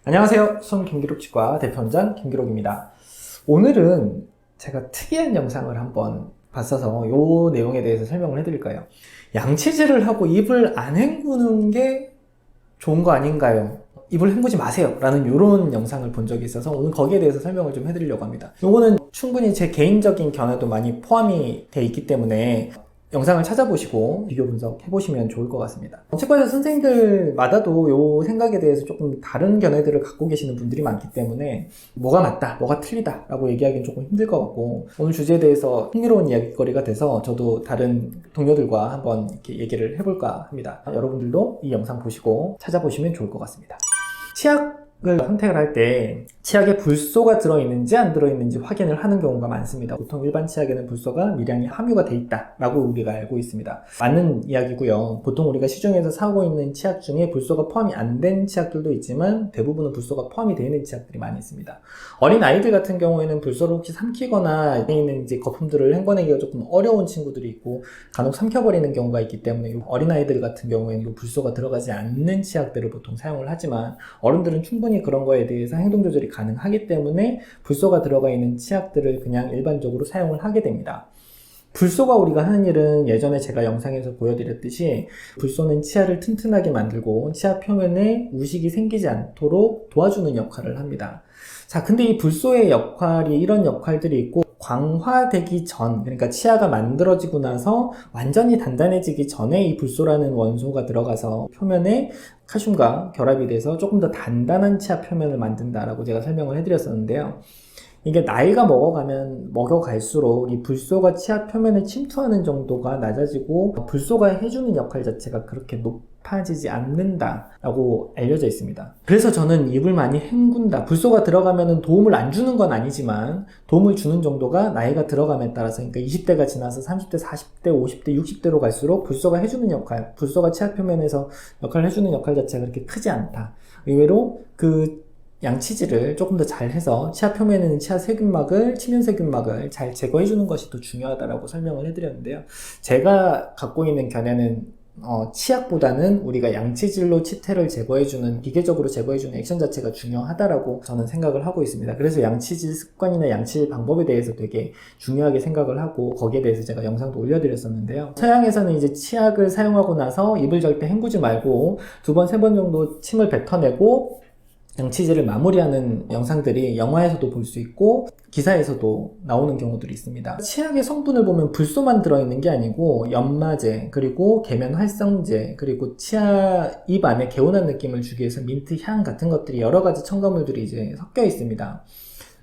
안녕하세요. 손김기록치과 대표원장 김기록입니다. 오늘은 제가 특이한 영상을 한번 봤어서 이 내용에 대해서 설명을 해드릴 거예요. 양치질을 하고 입을 안 헹구는 게 좋은 거 아닌가요? 입을 헹구지 마세요 라는 이런 영상을 본 적이 있어서 오늘 거기에 대해서 설명을 좀 해드리려고 합니다. 이거는 충분히 제 개인적인 견해도 많이 포함이 돼 있기 때문에 영상을 찾아보시고 비교 분석해보시면 좋을 것 같습니다. 치과의사 선생님들마다도 이 생각에 대해서 조금 다른 견해들을 갖고 계시는 분들이 많기 때문에 뭐가 맞다, 뭐가 틀리다 라고 얘기하기는 조금 힘들 것 같고, 오늘 주제에 대해서 흥미로운 이야기거리가 돼서 저도 다른 동료들과 한번 이렇게 얘기를 해볼까 합니다. 여러분들도 이 영상 보시고 찾아보시면 좋을 것 같습니다. 치약을 선택을 할 때 치약에 불소가 들어있는지 안 들어있는지 확인을 하는 경우가 많습니다. 보통 일반 치약에는 불소가 미량이 함유가 돼 있다라고 우리가 알고 있습니다. 맞는 이야기고요. 보통 우리가 시중에서 사고 있는 치약 중에 불소가 포함이 안 된 치약들도 있지만 대부분은 불소가 포함이 되어 있는 치약들이 많이 있습니다. 어린 아이들 같은 경우에는 불소를 혹시 삼키거나 안에 있는 이제 거품들을 헹궈내기가 조금 어려운 친구들이 있고 간혹 삼켜버리는 경우가 있기 때문에 어린 아이들 같은 경우에는 불소가 들어가지 않는 치약들을 보통 사용을 하지만 어른들은 충분히 그런 거에 대해서 행동 조절이 가능하기 때문에 불소가 들어가 있는 치약들을 그냥 일반적으로 사용을 하게 됩니다. 불소가 우리가 하는 일은 예전에 제가 영상에서 보여드렸듯이 불소는 치아를 튼튼하게 만들고 치아 표면에 우식이 생기지 않도록 도와주는 역할을 합니다. 자, 근데 이 불소의 역할이 이런 역할들이 있고 광화되기 전, 그러니까 치아가 만들어지고 나서 완전히 단단해지기 전에 이 불소라는 원소가 들어가서 표면에 칼슘과 결합이 돼서 조금 더 단단한 치아 표면을 만든다라고 제가 설명을 해드렸었는데요. 이게 나이가 먹어갈수록 이 불소가 치아 표면에 침투하는 정도가 낮아지고 불소가 해주는 역할 자체가 그렇게 높아지지 않는다라고 알려져 있습니다. 그래서 저는 입을 많이 헹군다, 불소가 들어가면 도움을 안 주는 건 아니지만 도움을 주는 정도가 나이가 들어감에 따라서, 그러니까 20대가 지나서 30대, 40대, 50대, 60대로 갈수록 불소가 해주는 역할, 불소가 치아 표면에서 역할을 해주는 역할 자체가 그렇게 크지 않다. 의외로 양치질을 조금 더 잘 해서 치아 표면에 있는 치아 세균막을, 치면 세균막을 잘 제거해주는 것이 더 중요하다고 설명을 해드렸는데요. 제가 갖고 있는 견해는 치약보다는 우리가 양치질로 치태를 제거해주는, 기계적으로 제거해주는 액션 자체가 중요하다라고 저는 생각을 하고 있습니다. 그래서 양치질 습관이나 양치질 방법에 대해서 되게 중요하게 생각을 하고 거기에 대해서 제가 영상도 올려드렸었는데요. 서양에서는 이제 치약을 사용하고 나서 입을 절대 헹구지 말고 2번, 3번 정도 침을 뱉어내고 양치질을 마무리하는 영상들이 영화에서도 볼 수 있고 기사에서도 나오는 경우들이 있습니다. 치약의 성분을 보면 불소만 들어있는 게 아니고 연마제, 그리고 계면 활성제, 그리고 치아 입 안에 개운한 느낌을 주기 위해서 민트 향 같은 것들이 여러 가지 첨가물들이 이제 섞여 있습니다.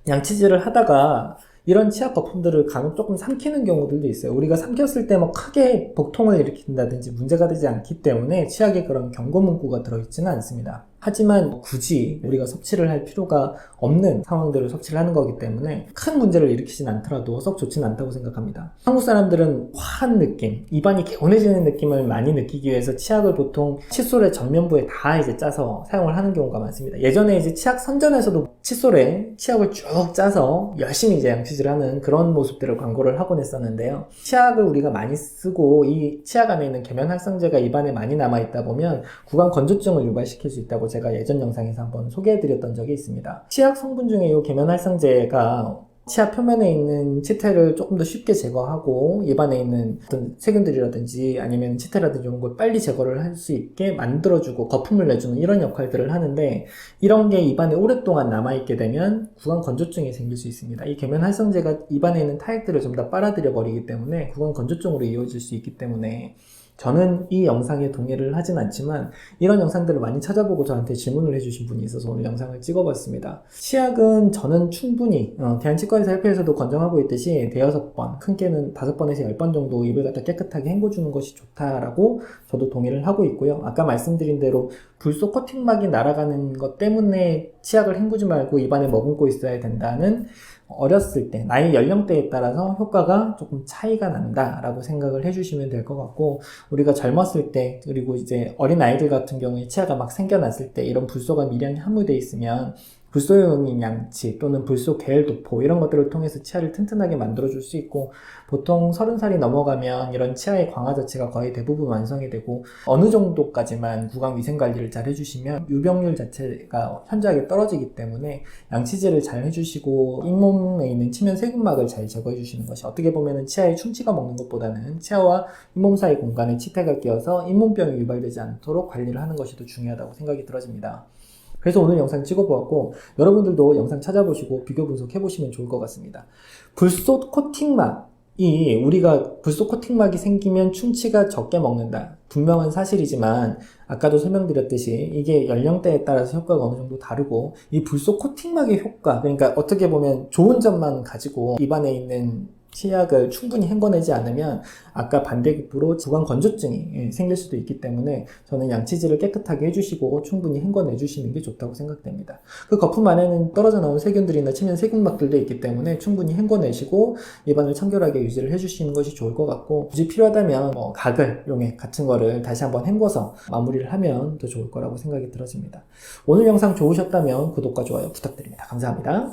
양치질을 하다가 이런 치약 거품들을 간혹 조금 삼키는 경우들도 있어요. 우리가 삼켰을 때 뭐 크게 복통을 일으킨다든지 문제가 되지 않기 때문에 치약에 그런 경고 문구가 들어있지는 않습니다. 하지만 굳이 우리가 섭취를 할 필요가 없는 상황들을 섭취를 하는 거기 때문에 큰 문제를 일으키진 않더라도 썩 좋지는 않다고 생각합니다. 한국 사람들은 화한 느낌, 입안이 개운해지는 느낌을 많이 느끼기 위해서 치약을 보통 칫솔의 전면부에 다 이제 짜서 사용을 하는 경우가 많습니다. 예전에 이제 치약 선전에서도 칫솔에 치약을 쭉 짜서 열심히 이제 양치질을 하는 그런 모습들을 광고를 하곤 했었는데요. 치약을 우리가 많이 쓰고 이 치약 안에 있는 계면 활성제가 입안에 많이 남아있다 보면 구강 건조증을 유발시킬 수 있다고 제가 예전 영상에서 한번 소개해드렸던 적이 있습니다. 치약 성분 중에 이 계면 활성제가 치아 표면에 있는 치태를 조금 더 쉽게 제거하고 입안에 있는 어떤 세균들이라든지 아니면 치태라든지 이런 걸 빨리 제거를 할 수 있게 만들어주고 거품을 내주는 이런 역할들을 하는데, 이런 게 입안에 오랫동안 남아있게 되면 구강 건조증이 생길 수 있습니다. 이 계면 활성제가 입안에 있는 타액들을 전부 다 빨아들여 버리기 때문에 구강 건조증으로 이어질 수 있기 때문에 저는 이 영상에 동의를 하진 않지만 이런 영상들을 많이 찾아보고 저한테 질문을 해주신 분이 있어서 오늘 영상을 찍어봤습니다. 치약은 저는 충분히 대한치과의사협회에서도 권장하고 있듯이 대여섯 번, 큰 깨는 5번에서 10번 정도 입을 갖다 깨끗하게 헹궈주는 것이 좋다라고 저도 동의를 하고 있고요. 아까 말씀드린 대로 불소 코팅막이 날아가는 것 때문에 치약을 헹구지 말고 입안에 머금고 있어야 된다는, 어렸을 때, 나이 연령대에 따라서 효과가 조금 차이가 난다라고 생각을 해주시면 될 것 같고, 우리가 젊었을 때, 그리고 이제 어린 아이들 같은 경우에 치아가 막 생겨났을 때 이런 불소가 미량이 함유되어 있으면 불소용인 양치 또는 불소 계열 도포 이런 것들을 통해서 치아를 튼튼하게 만들어줄 수 있고, 보통 30살이 넘어가면 이런 치아의 광화 자체가 거의 대부분 완성이 되고, 어느 정도까지만 구강 위생 관리를 잘 해주시면 유병률 자체가 현저하게 떨어지기 때문에 양치질을 잘 해주시고 잇몸에 있는 치면 세균막을 잘 제거해 주시는 것이, 어떻게 보면 치아에 충치가 먹는 것보다는 치아와 잇몸 사이 공간에 치태가 끼어서 잇몸병이 유발되지 않도록 관리를 하는 것이 더 중요하다고 생각이 들어집니다. 그래서 오늘 영상 찍어보았고, 여러분들도 영상 찾아보시고 비교 분석해보시면 좋을 것 같습니다. 불소 코팅막이, 우리가 불소 코팅막이 생기면 충치가 적게 먹는다, 분명한 사실이지만 아까도 설명드렸듯이 이게 연령대에 따라서 효과가 어느 정도 다르고, 이 불소 코팅막의 효과, 그러니까 어떻게 보면 좋은 점만 가지고 입안에 있는 치약을 충분히 헹궈내지 않으면 아까 반대급부로 구강 건조증이 생길 수도 있기 때문에 저는 양치질을 깨끗하게 해주시고 충분히 헹궈내주시는 게 좋다고 생각됩니다. 그 거품 안에는 떨어져 나온 세균들이나 치면 세균막들도 있기 때문에 충분히 헹궈내시고 입안을 청결하게 유지를 해주시는 것이 좋을 것 같고, 굳이 필요하다면 가글, 용액 같은 거를 다시 한번 헹궈서 마무리를 하면 더 좋을 거라고 생각이 들어집니다. 오늘 영상 좋으셨다면 구독과 좋아요 부탁드립니다. 감사합니다.